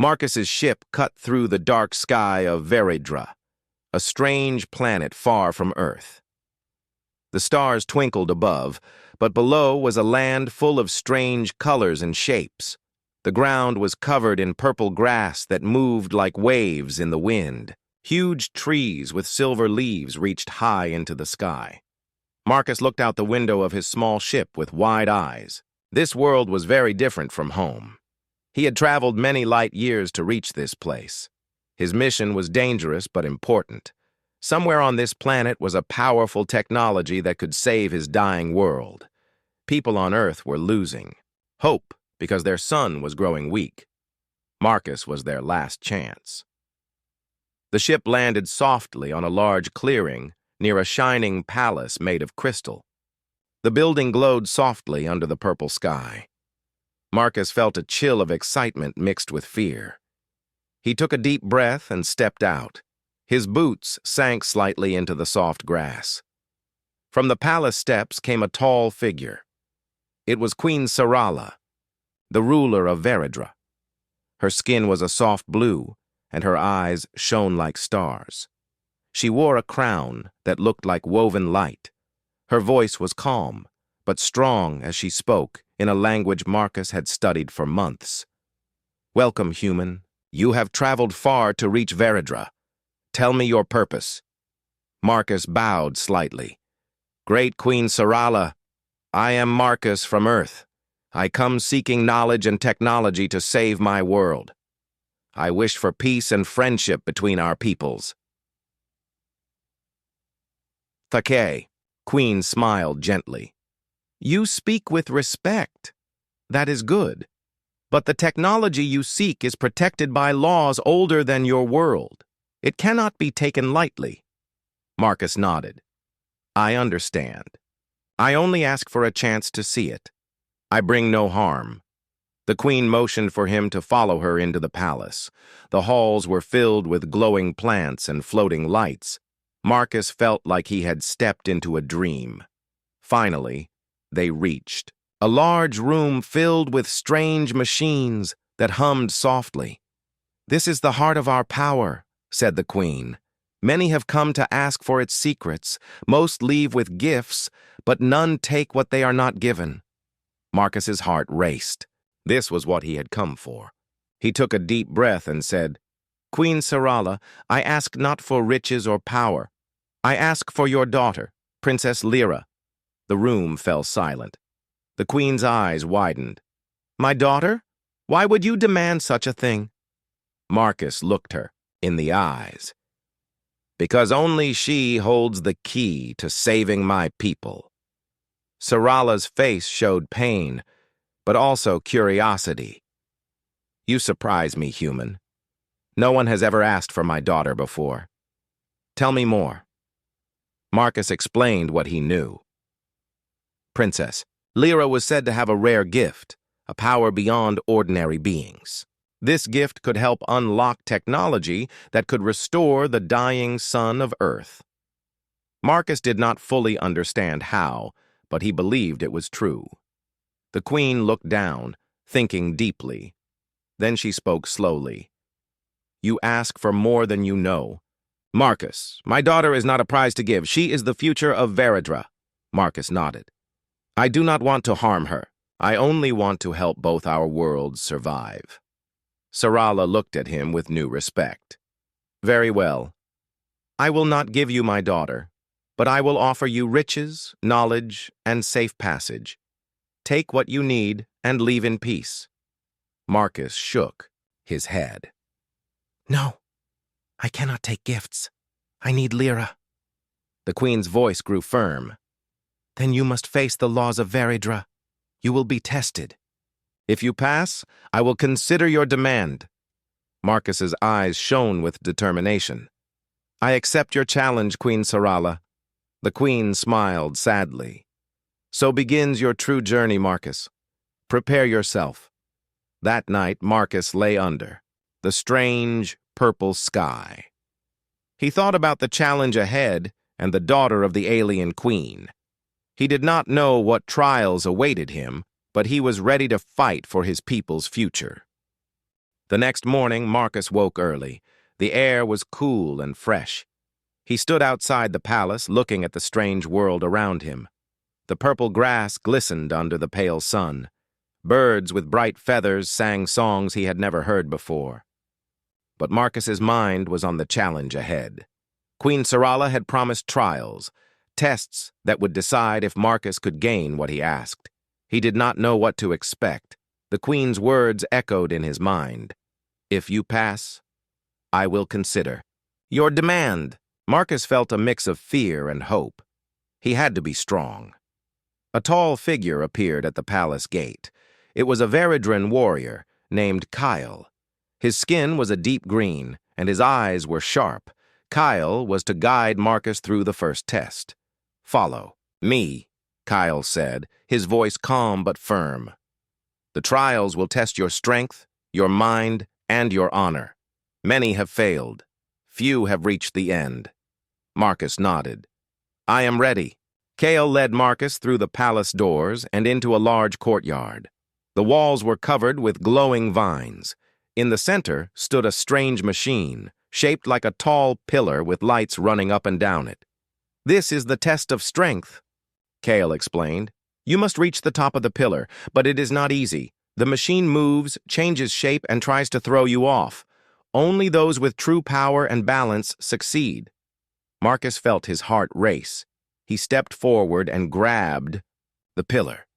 Marcus's ship cut through the dark sky of Veridra, a strange planet far from Earth. The stars twinkled above, but below was a land full of strange colors and shapes. The ground was covered in purple grass that moved like waves in the wind. Huge trees with silver leaves reached high into the sky. Marcus looked out the window of his small ship with wide eyes. This world was very different from home. He had traveled many light years to reach this place. His mission was dangerous but important. Somewhere on this planet was a powerful technology that could save his dying world. People on Earth were losing hope because their sun was growing weak. Marcus was their last chance. The ship landed softly on a large clearing near a shining palace made of crystal. The building glowed softly under the purple sky. Marcus felt a chill of excitement mixed with fear. He took a deep breath and stepped out. His boots sank slightly into the soft grass. From the palace steps came a tall figure. It was Queen Sarala, the ruler of Veridra. Her skin was a soft blue, and her eyes shone like stars. She wore a crown that looked like woven light. Her voice was calm, but strong as she spoke in a language Marcus had studied for months. "Welcome, human. You have traveled far to reach Veridra. Tell me your purpose." Marcus bowed slightly. "Great Queen Sarala, I am Marcus from Earth. I come seeking knowledge and technology to save my world. I wish for peace and friendship between our peoples." "Thake," Queen smiled gently. "You speak with respect. That is good. But the technology you seek is protected by laws older than your world. It cannot be taken lightly." Marcus nodded. "I understand. I only ask for a chance to see it. I bring no harm." The queen motioned for him to follow her into the palace. The halls were filled with glowing plants and floating lights. Marcus felt like he had stepped into a dream. Finally, they reached a large room filled with strange machines that hummed softly. "This is the heart of our power," said the queen. "Many have come to ask for its secrets. Most leave with gifts, but none take what they are not given." Marcus's heart raced. This was what he had come for. He took a deep breath and said, "Queen Sarala, I ask not for riches or power. I ask for your daughter, Princess Lyra." The room fell silent. The queen's eyes widened. "My daughter? Why would you demand such a thing?" Marcus looked her in the eyes. "Because only she holds the key to saving my people." Sarala's face showed pain, but also curiosity. "You surprise me, human. No one has ever asked for my daughter before. Tell me more." Marcus explained what he knew. "Princess, Lyra was said to have a rare gift, a power beyond ordinary beings. This gift could help unlock technology that could restore the dying sun of Earth." Marcus did not fully understand how, but he believed it was true. The queen looked down, thinking deeply. Then she spoke slowly. "You ask for more than you know." "Marcus, my daughter is not a prize to give. She is the future of Veridra." Marcus nodded. "I do not want to harm her. I only want to help both our worlds survive." Sarala looked at him with new respect. "Very well. I will not give you my daughter, but I will offer you riches, knowledge, and safe passage. Take what you need and leave in peace." Marcus shook his head. "No, I cannot take gifts. I need Lyra." The queen's voice grew firm. "Then you must face the laws of Veridra. You will be tested. If you pass, I will consider your demand." Marcus's eyes shone with determination. "I accept your challenge, Queen Sarala." The queen smiled sadly. "So begins your true journey, Marcus. Prepare yourself." That night, Marcus lay under the strange purple sky. He thought about the challenge ahead and the daughter of the alien queen. He did not know what trials awaited him, but he was ready to fight for his people's future. The next morning, Marcus woke early. The air was cool and fresh. He stood outside the palace, looking at the strange world around him. The purple grass glistened under the pale sun. Birds with bright feathers sang songs he had never heard before. But Marcus's mind was on the challenge ahead. Queen Sarala had promised trials, tests that would decide if Marcus could gain what he asked. He did not know what to expect. The queen's words echoed in his mind. "If you pass, I will consider your demand." Marcus felt a mix of fear and hope. He had to be strong. A tall figure appeared at the palace gate. It was a Veridran warrior named Kyle. His skin was a deep green, and his eyes were sharp. Kyle was to guide Marcus through the first test. "Follow me," Kyle said, his voice calm but firm. "The trials will test your strength, your mind, and your honor. Many have failed. Few have reached the end." Marcus nodded. "I am ready." Kyle led Marcus through the palace doors and into a large courtyard. The walls were covered with glowing vines. In the center stood a strange machine, shaped like a tall pillar with lights running up and down it. "This is the test of strength," Kale explained. "You must reach the top of the pillar, but it is not easy. The machine moves, changes shape, and tries to throw you off. Only those with true power and balance succeed." Marcus felt his heart race. He stepped forward and grabbed the pillar.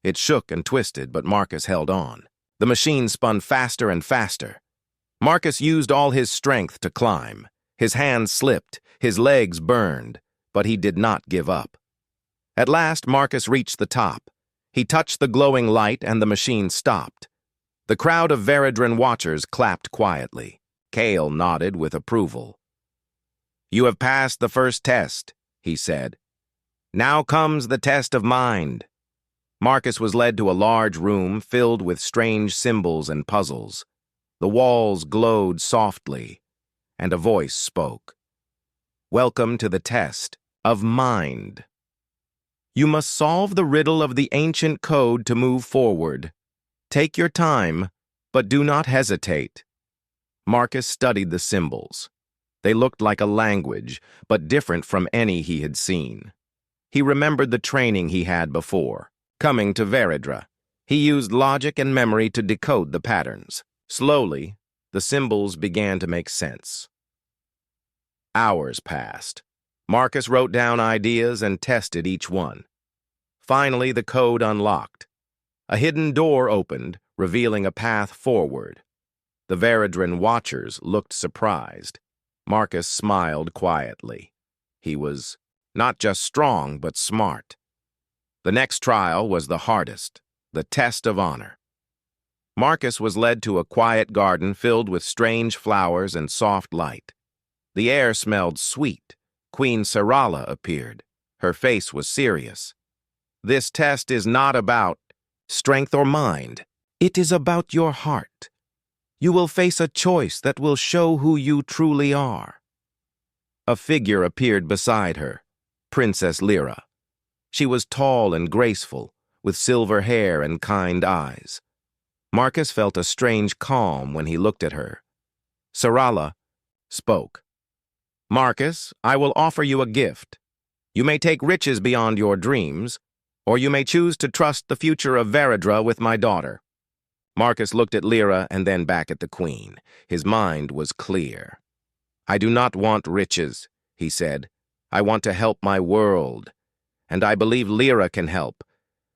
It shook and twisted, but Marcus held on. The machine spun faster and faster. Marcus used all his strength to climb. His hands slipped, his legs burned, but he did not give up. At last, Marcus reached the top. He touched the glowing light and the machine stopped. The crowd of Veridran watchers clapped quietly. Kale nodded with approval. "You have passed the first test," he said. "Now comes the test of mind." Marcus was led to a large room filled with strange symbols and puzzles. The walls glowed softly, and a voice spoke. "Welcome to the test of mind. You must solve the riddle of the ancient code to move forward. Take your time, but do not hesitate." Marcus studied the symbols. They looked like a language, but different from any he had seen. He remembered the training he had before. Coming to Veridra, he used logic and memory to decode the patterns. Slowly, the symbols began to make sense. Hours passed. Marcus wrote down ideas and tested each one. Finally, the code unlocked. A hidden door opened, revealing a path forward. The Veridran watchers looked surprised. Marcus smiled quietly. He was not just strong, but smart. The next trial was the hardest, the test of honor. Marcus was led to a quiet garden filled with strange flowers and soft light. The air smelled sweet. Queen Sarala appeared. Her face was serious. "This test is not about strength or mind. It is about your heart. You will face a choice that will show who you truly are." A figure appeared beside her, Princess Lyra. She was tall and graceful, with silver hair and kind eyes. Marcus felt a strange calm when he looked at her. Sarala spoke. "Marcus, I will offer you a gift. You may take riches beyond your dreams, or you may choose to trust the future of Veridra with my daughter." Marcus looked at Lyra and then back at the queen. His mind was clear. "I do not want riches," he said. "I want to help my world. And I believe Lyra can help,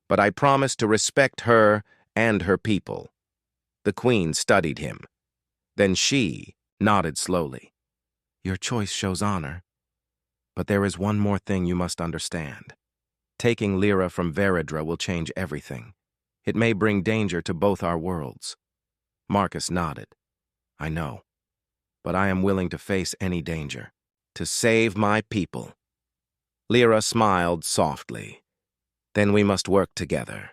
but I promise to respect her and her people." The queen studied him. Then she nodded slowly. "Your choice shows honor. But there is one more thing you must understand. Taking Lyra from Veridra will change everything. It may bring danger to both our worlds." Marcus nodded. "I know, but I am willing to face any danger, to save my people." Lyra smiled softly. "Then we must work together."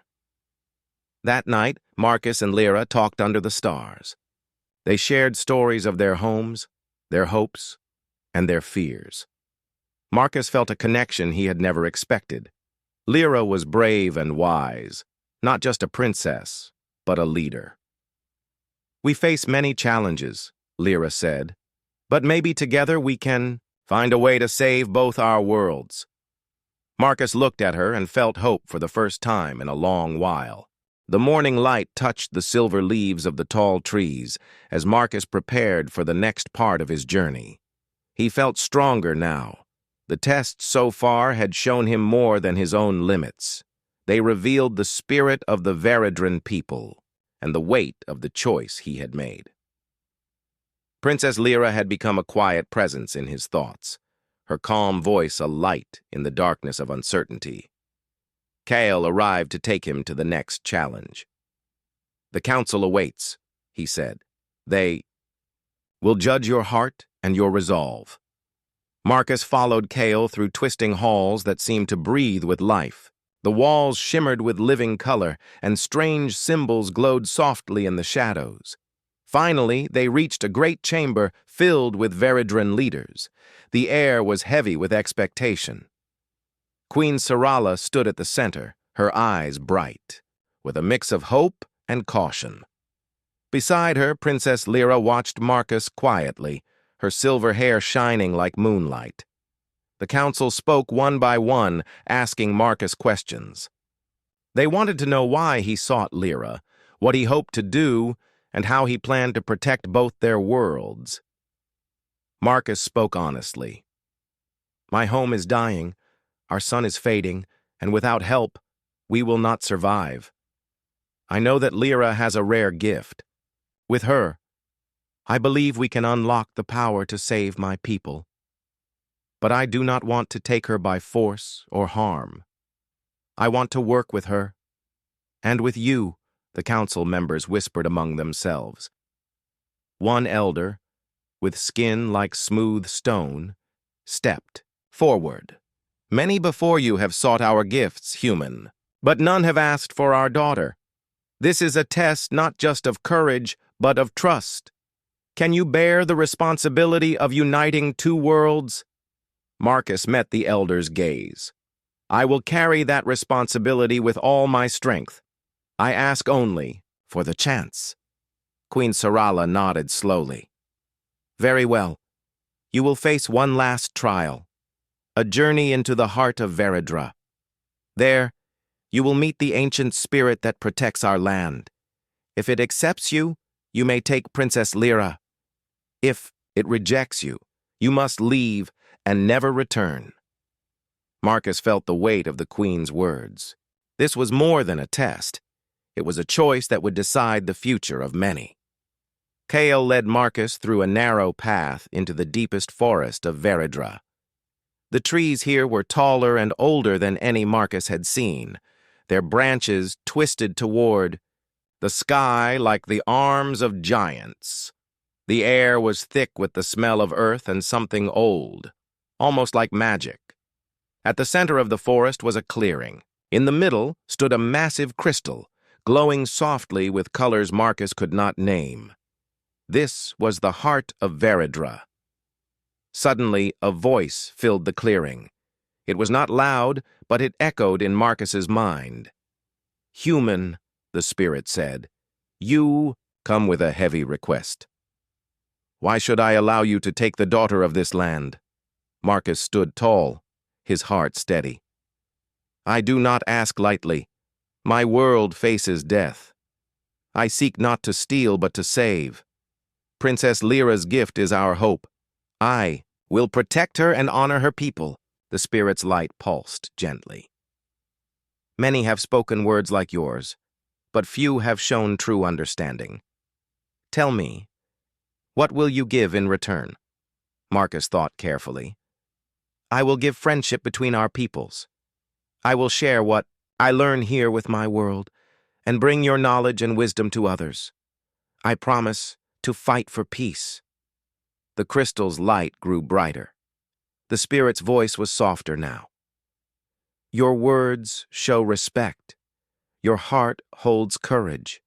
That night, Marcus and Lyra talked under the stars. They shared stories of their homes, their hopes, and their fears. Marcus felt a connection he had never expected. Lyra was brave and wise, not just a princess, but a leader. We face many challenges, Lyra said, but maybe together we can find a way to save both our worlds. Marcus looked at her and felt hope for the first time in a long while. The morning light touched the silver leaves of the tall trees as Marcus prepared for the next part of his journey. He felt stronger now. The tests so far had shown him more than his own limits. They revealed the spirit of the Veridran people and the weight of the choice he had made. Princess Lyra had become a quiet presence in his thoughts, her calm voice a light in the darkness of uncertainty. Kael arrived to take him to the next challenge. "The council awaits," he said. "They will judge your heart and your resolve." Marcus followed Kael through twisting halls that seemed to breathe with life. The walls shimmered with living color, and strange symbols glowed softly in the shadows. Finally, they reached a great chamber filled with Veridran leaders. The air was heavy with expectation. Queen Sarala stood at the center, her eyes bright, with a mix of hope and caution. Beside her, Princess Lyra watched Marcus quietly, her silver hair shining like moonlight. The council spoke one by one, asking Marcus questions. They wanted to know why he sought Lyra, what he hoped to do, and how he planned to protect both their worlds. Marcus spoke honestly. "My home is dying, our sun is fading, and without help, we will not survive. I know that Lyra has a rare gift. With her, I believe we can unlock the power to save my people. But I do not want to take her by force or harm. I want to work with her. And with you," the council members whispered among themselves. One elder, with skin like smooth stone, stepped forward. "Many before you have sought our gifts, human, but none have asked for our daughter. This is a test not just of courage, but of trust. Can you bear the responsibility of uniting two worlds?" Marcus met the elder's gaze. "I will carry that responsibility with all my strength. I ask only for the chance." Queen Sarala nodded slowly. "Very well. You will face one last trial, a journey into the heart of Veridra. There, you will meet the ancient spirit that protects our land. If it accepts you, you may take Princess Lyra. If it rejects you, you must leave and never return." Marcus felt the weight of the queen's words. This was more than a test. It was a choice that would decide the future of many. Kael led Marcus through a narrow path into the deepest forest of Veridra. The trees here were taller and older than any Marcus had seen, their branches twisted toward the sky like the arms of giants. The air was thick with the smell of earth and something old, almost like magic. At the center of the forest was a clearing. In the middle stood a massive crystal, glowing softly with colors Marcus could not name. This was the heart of Veridra. Suddenly, a voice filled the clearing. It was not loud, but it echoed in Marcus's mind. "Human," the spirit said, "you come with a heavy request. Why should I allow you to take the daughter of this land?" Marcus stood tall, his heart steady. "I do not ask lightly. My world faces death. I seek not to steal, but to save. Princess Lyra's gift is our hope. I will protect her and honor her people." The spirit's light pulsed gently. "Many have spoken words like yours, but few have shown true understanding. Tell me, what will you give in return?" Marcus thought carefully. "I will give friendship between our peoples. I will share what I learn here with my world, and bring your knowledge and wisdom to others. I promise to fight for peace." The crystal's light grew brighter. The spirit's voice was softer now. "Your words show respect. Your heart holds courage.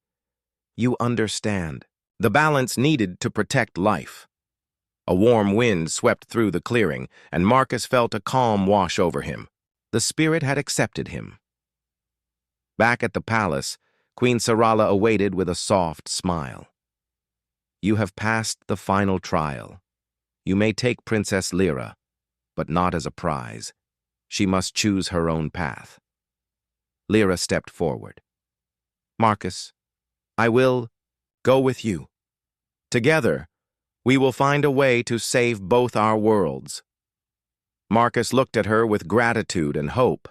You understand the balance needed to protect life." A warm wind swept through the clearing, and Marcus felt a calm wash over him. The spirit had accepted him. Back at the palace, Queen Sarala awaited with a soft smile. You have passed the final trial. You may take Princess Lyra, but not as a prize. She must choose her own path. Lyra stepped forward. Marcus, I will go with you. Together, we will find a way to save both our worlds. Marcus looked at her with gratitude and hope.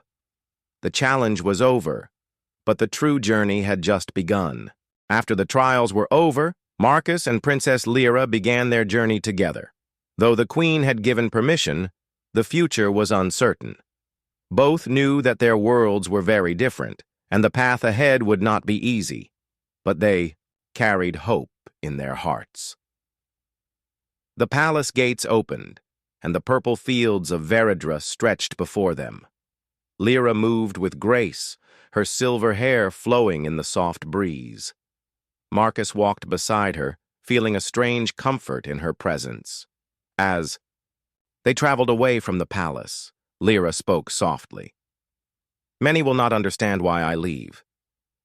The challenge was over, but the true journey had just begun. After the trials were over, Marcus and Princess Lyra began their journey together. Though the Queen had given permission, the future was uncertain. Both knew that their worlds were very different, and the path ahead would not be easy, but they carried hope in their hearts. The palace gates opened, and the purple fields of Veridra stretched before them. Lyra moved with grace, her silver hair flowing in the soft breeze. Marcus walked beside her, feeling a strange comfort in her presence. As they traveled away from the palace, Lyra spoke softly. Many will not understand why I leave.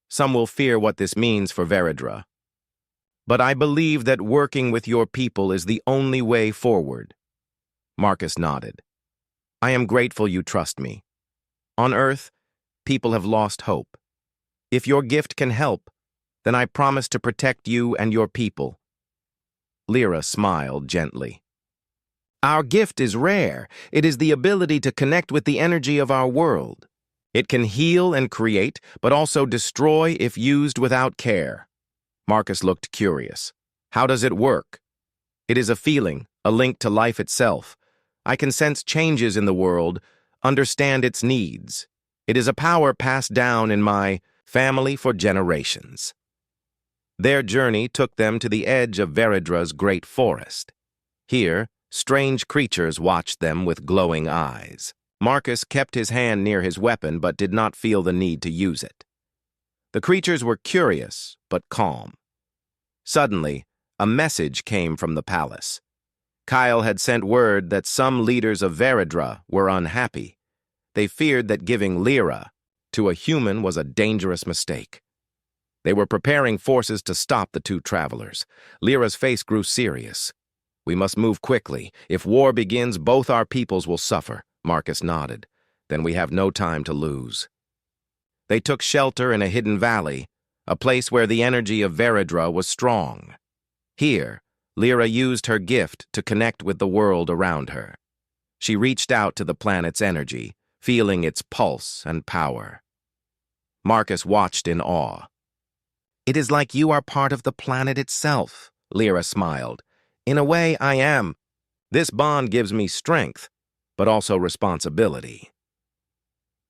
Some will fear what this means for Veridra. But I believe that working with your people is the only way forward. Marcus nodded. I am grateful you trust me. On Earth, people have lost hope. If your gift can help, then I promise to protect you and your people. Lyra smiled gently. Our gift is rare. It is the ability to connect with the energy of our world. It can heal and create, but also destroy if used without care. Marcus looked curious. How does it work? It is a feeling, a link to life itself. I can sense changes in the world, understand its needs. It is a power passed down in my family for generations. Their journey took them to the edge of Veridra's great forest. Here, strange creatures watched them with glowing eyes. Marcus kept his hand near his weapon but did not feel the need to use it. The creatures were curious but calm. Suddenly, a message came from the palace. Kyle had sent word that some leaders of Veridra were unhappy. They feared that giving Lyra to a human was a dangerous mistake. They were preparing forces to stop the two travelers. Lyra's face grew serious. We must move quickly. If war begins, both our peoples will suffer. Marcus nodded. Then we have no time to lose. They took shelter in a hidden valley, a place where the energy of Veridra was strong. Here, Lyra used her gift to connect with the world around her. She reached out to the planet's energy, feeling its pulse and power. Marcus watched in awe. It is like you are part of the planet itself, Lyra smiled. In a way, I am. This bond gives me strength, but also responsibility.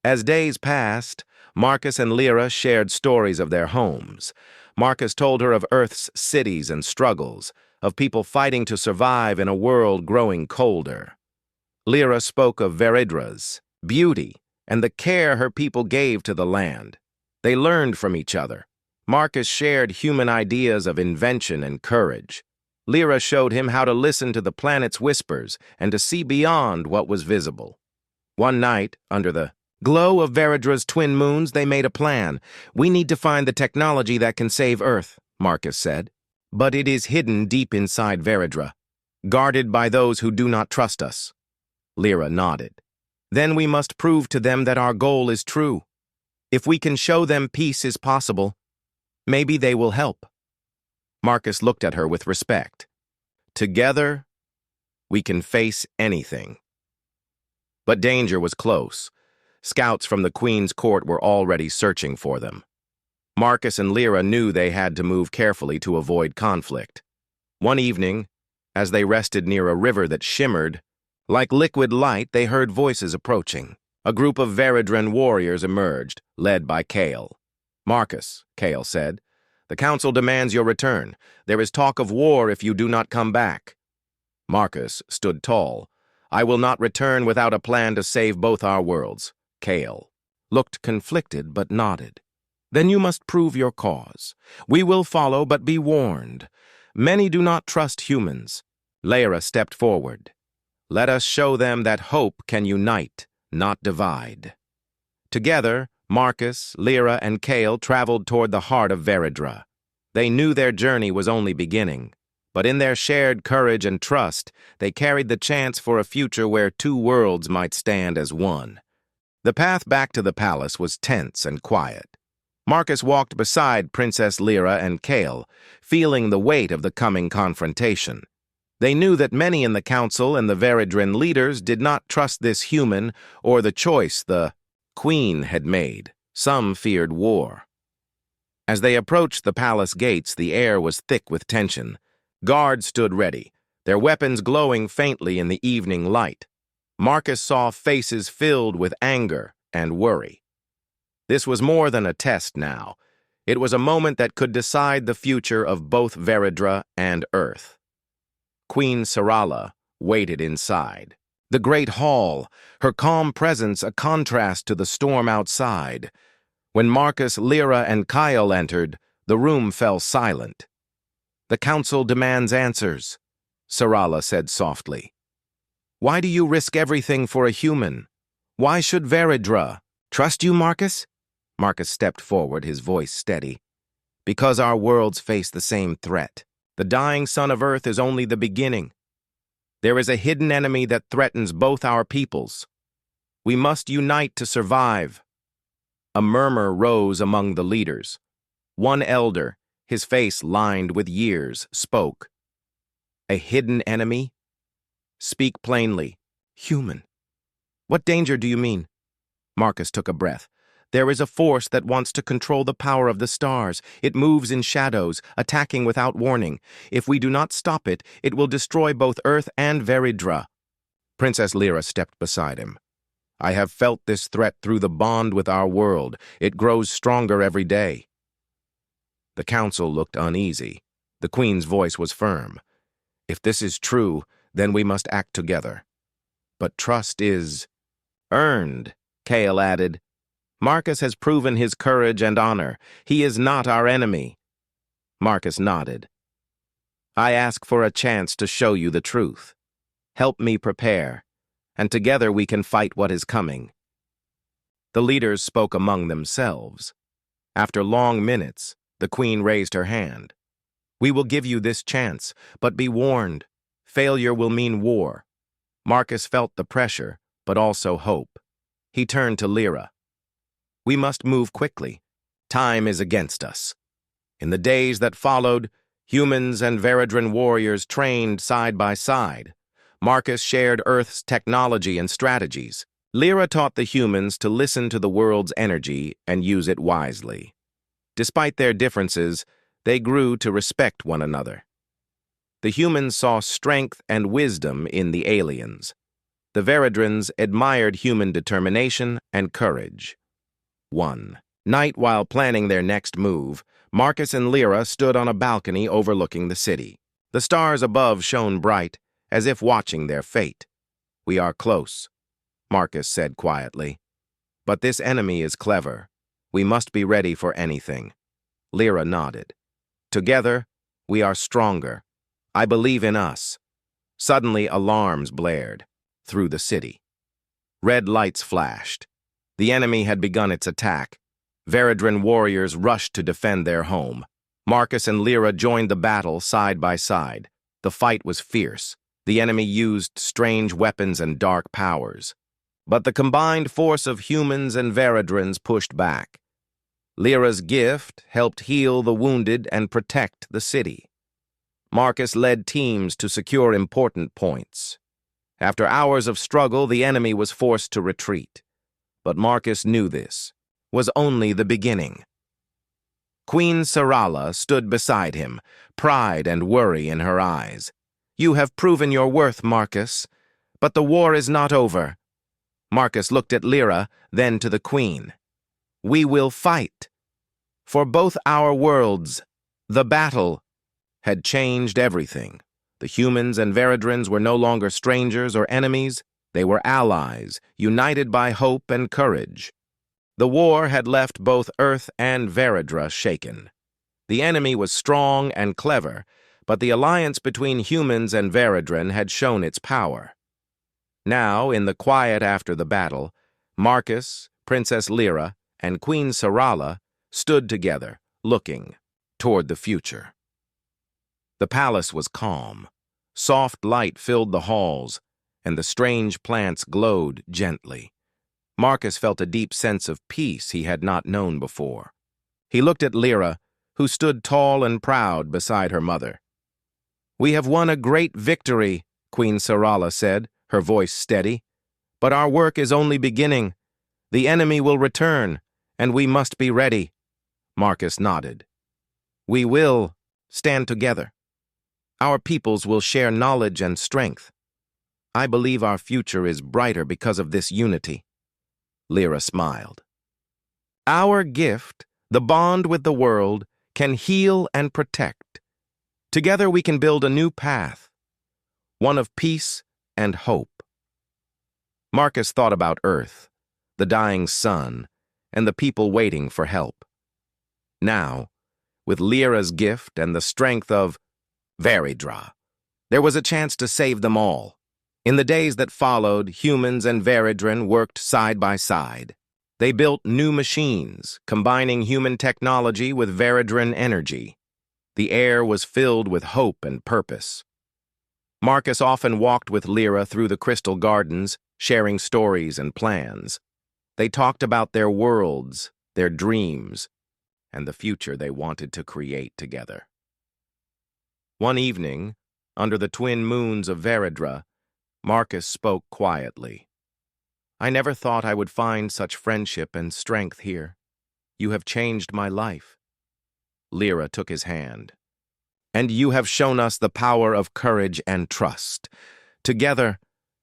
As days passed, Marcus and Lyra shared stories of their homes. Marcus told her of Earth's cities and struggles, of people fighting to survive in a world growing colder. Lyra spoke of Veridra's beauty and the care her people gave to the land. They learned from each other. Marcus shared human ideas of invention and courage. Lyra showed him how to listen to the planet's whispers and to see beyond what was visible. One night, under the glow of Veridra's twin moons, they made a plan. We need to find the technology that can save Earth, Marcus said. But it is hidden deep inside Veridra, guarded by those who do not trust us. Lyra nodded. Then we must prove to them that our goal is true. If we can show them peace is possible, maybe they will help. Marcus looked at her with respect. Together, we can face anything. But danger was close. Scouts from the Queen's court were already searching for them. Marcus and Lyra knew they had to move carefully to avoid conflict. One evening, as they rested near a river that shimmered, like liquid light, they heard voices approaching. A group of Veridran warriors emerged, led by Kale. Marcus, Kale said, the council demands your return. There is talk of war if you do not come back. Marcus stood tall. I will not return without a plan to save both our worlds. Kale looked conflicted but nodded. Then you must prove your cause. We will follow, but be warned. Many do not trust humans. Lyra stepped forward. Let us show them that hope can unite, not divide. Together, Marcus, Lyra, and Kale traveled toward the heart of Veridra. They knew their journey was only beginning, But in their shared courage and trust, they carried the chance for a future where two worlds might stand as one. The path back to the palace was tense and quiet. Marcus walked beside Princess Lyra and Kale, feeling the weight of the coming confrontation. They knew that many in the council and the Veridran leaders did not trust this human or the choice the queen had made. Some feared war. As they approached the palace gates, the air was thick with tension. Guards stood ready, their weapons glowing faintly in the evening light. Marcus saw faces filled with anger and worry. This was more than a test now. It was a moment that could decide the future of both Veridra and Earth. Queen Sarala waited inside. The great hall, her calm presence a contrast to the storm outside. When Marcus, Lyra, and Kyle entered, the room fell silent. "The council demands answers," Sarala said softly. "Why do you risk everything for a human? Why should Veridra trust you, Marcus?" Marcus stepped forward, his voice steady. "Because our worlds face the same threat. The dying sun of Earth is only the beginning. There is a hidden enemy that threatens both our peoples. We must unite to survive." A murmur rose among the leaders. One elder, his face lined with years, spoke. "A hidden enemy? Speak plainly. Human. What danger do you mean?" Marcus took a breath. "There is a force that wants to control the power of the stars. It moves in shadows, attacking without warning. If we do not stop it, it will destroy both Earth and Veridra." Princess Lyra stepped beside him. "I have felt this threat through the bond with our world. It grows stronger every day." The council looked uneasy. The queen's voice was firm. "If this is true, then we must act together." "But trust is earned," Kale added. "Marcus has proven his courage and honor. He is not our enemy." Marcus nodded. "I ask for a chance to show you the truth. Help me prepare, and together we can fight what is coming." The leaders spoke among themselves. After long minutes, the queen raised her hand. "We will give you this chance, but be warned. Failure will mean war." Marcus felt the pressure, but also hope. He turned to Lyra. "We must move quickly. Time is against us." In the days that followed, humans and Veridran warriors trained side by side. Marcus shared Earth's technology and strategies. Lyra taught the humans to listen to the world's energy and use it wisely. Despite their differences, they grew to respect one another. The humans saw strength and wisdom in the aliens. The Veridrans admired human determination and courage. One night, while planning their next move, Marcus and Lyra stood on a balcony overlooking the city. The stars above shone bright, as if watching their fate. "We are close," Marcus said quietly. "But this enemy is clever. We must be ready for anything." Lyra nodded. "Together, we are stronger. I believe in us." Suddenly, alarms blared through the city. Red lights flashed. The enemy had begun its attack. Veridran warriors rushed to defend their home. Marcus and Lyra joined the battle side by side. The fight was fierce. The enemy used strange weapons and dark powers. But the combined force of humans and Veridrans pushed back. Lyra's gift helped heal the wounded and protect the city. Marcus led teams to secure important points. After hours of struggle, the enemy was forced to retreat. But Marcus knew this was only the beginning. Queen Sarala stood beside him, pride and worry in her eyes. "You have proven your worth, Marcus, but the war is not over." Marcus looked at Lyra, then to the queen. "We will fight. For both our worlds." The battle had changed everything. The humans and Veridrans were no longer strangers or enemies. They were allies, united by hope and courage. The war had left both Earth and Veridra shaken. The enemy was strong and clever, but the alliance between humans and Veridran had shown its power. Now, in the quiet after the battle, Marcus, Princess Lyra, and Queen Sarala stood together, looking toward the future. The palace was calm. Soft light filled the halls, and the strange plants glowed gently. Marcus felt a deep sense of peace he had not known before. He looked at Lyra, who stood tall and proud beside her mother. "We have won a great victory," Queen Sarala said, her voice steady. "But our work is only beginning. The enemy will return, and we must be ready." Marcus nodded. "We will stand together. Our peoples will share knowledge and strength. I believe our future is brighter because of this unity." Lyra smiled. "Our gift, the bond with the world, can heal and protect. Together we can build a new path, one of peace and hope." Marcus thought about Earth, the dying sun, and the people waiting for help. Now, with Lyra's gift and the strength of Veridra, there was a chance to save them all. In the days that followed, humans and Veridran worked side by side. They built new machines, combining human technology with Veridran energy. The air was filled with hope and purpose. Marcus often walked with Lyra through the crystal gardens, sharing stories and plans. They talked about their worlds, their dreams, and the future they wanted to create together. One evening, under the twin moons of Veridra, Marcus spoke quietly. "I never thought I would find such friendship and strength here. You have changed my life." Lyra took his hand. "And you have shown us the power of courage and trust. Together,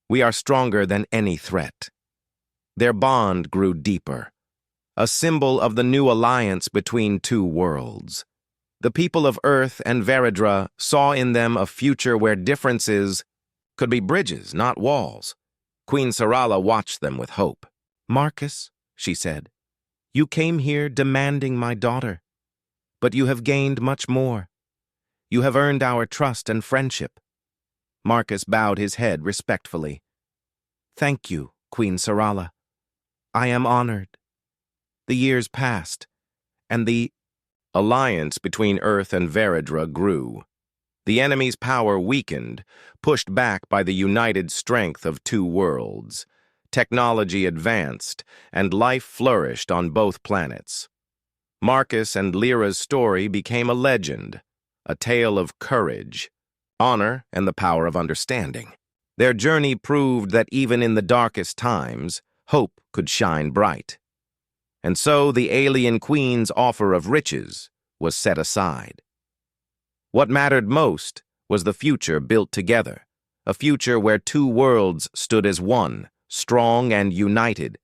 we are stronger than any threat." Their bond grew deeper, a symbol of the new alliance between two worlds. The people of Earth and Veridra saw in them a future where differences could be bridges, not walls. Queen Sarala watched them with hope. "Marcus," she said, "you came here demanding my daughter, but you have gained much more. You have earned our trust and friendship." Marcus bowed his head respectfully. "Thank you, Queen Sarala. I am honored." The years passed, and the alliance between Earth and Veridra grew. The enemy's power weakened, pushed back by the united strength of two worlds. Technology advanced, and life flourished on both planets. Marcus and Lyra's story became a legend, a tale of courage, honor, and the power of understanding. Their journey proved that even in the darkest times, hope could shine bright. And so the alien queen's offer of riches was set aside. What mattered most was the future built together, a future where two worlds stood as one, strong and united,